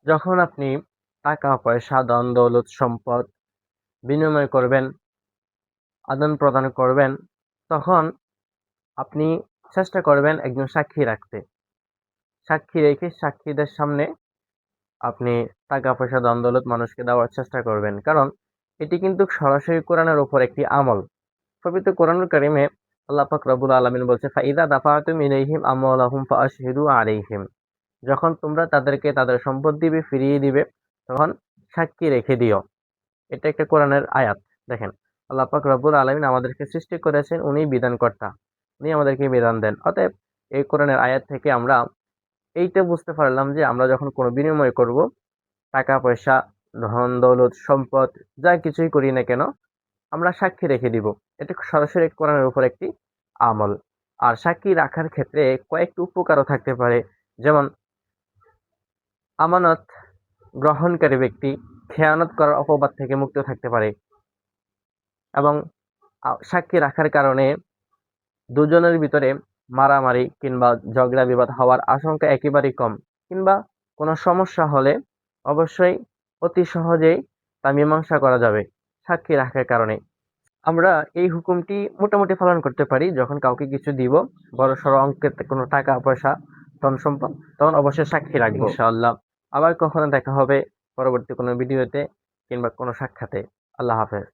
যখন আপনি টাকা পয়সা ধন দৌলত সম্পদ বিনিময় করবেন, আদান প্রদান করবেন, তখন আপনি চেষ্টা করবেন একজন সাক্ষী রাখতে। সাক্ষী রেখে সাক্ষীদের সামনে আপনি টাকা পয়সা ধন দৌলত মানুষকে দেওয়ার চেষ্টা করবেন, কারণ এটি কিন্তু সরাসরি কোরআনের উপর একটি আমল। পবিত্র কোরআনুল কারীমে আল্লাহ পাক রব্বুল আলামিন বলছে, ফাইদা দাফাতুম ইলাইহিম আমওয়ালাহুম ফাআশহিদু আলাইহিম, যখন তোমরা তাদেরকে তাদের সম্পদ দিবে, ফিরিয়ে দিবে, তখন সাক্ষী রেখে দিও। এটা একটা কোরআনের আয়াত। দেখেন, আল্লাহ পাক রব্বুল আলামিন আমাদেরকে সৃষ্টি করেছেন, উনি বিধানকর্তা, উনি আমাদেরকে বিধান দেন। অতএব এই কোরআনের আয়াত থেকে আমরা এইটা বুঝতে পারলাম যে আমরা যখন কোনো বিনিময় করব, টাকা পয়সা ধন দৌলত সম্পদ যা কিছুই করি না কেন, আমরা সাক্ষী রেখে দিব। এটা সরাসরি কোরআনের উপর একটি আমল। আর সাক্ষী রাখার ক্ষেত্রে কয়েকটি উপকারও থাকতে পারে। যেমন, আমানত গ্রহণকারী ব্যক্তি খেয়ানত করার অপবাদ থেকে মুক্ত থাকতে পারে, এবং সাক্ষী রাখার কারণে দুজনের ভিতরে মারামারি কিংবা ঝগড়া বিবাদ হওয়ার আশঙ্কা একেবারেই কম, কিংবা কোনো সমস্যা হলে অবশ্যই অতি সহজেই তা মীমাংসা করা যাবে সাক্ষী রাখার কারণে। আমরা এই হুকুমটি মোটামুটি পালন করতে পারি। যখন কাউকে কিছু দিব, বড় সড় অঙ্কের কোনো টাকা পয়সা ধন সম্পদ, তখন অবশ্যই সাক্ষী রাখবো ইনশাআল্লাহ। আবার কখনো দেখা হবে পরবর্তী কোনো ভিডিওতে কিংবা কোনো সাক্ষাতে। আল্লাহ হাফেজ।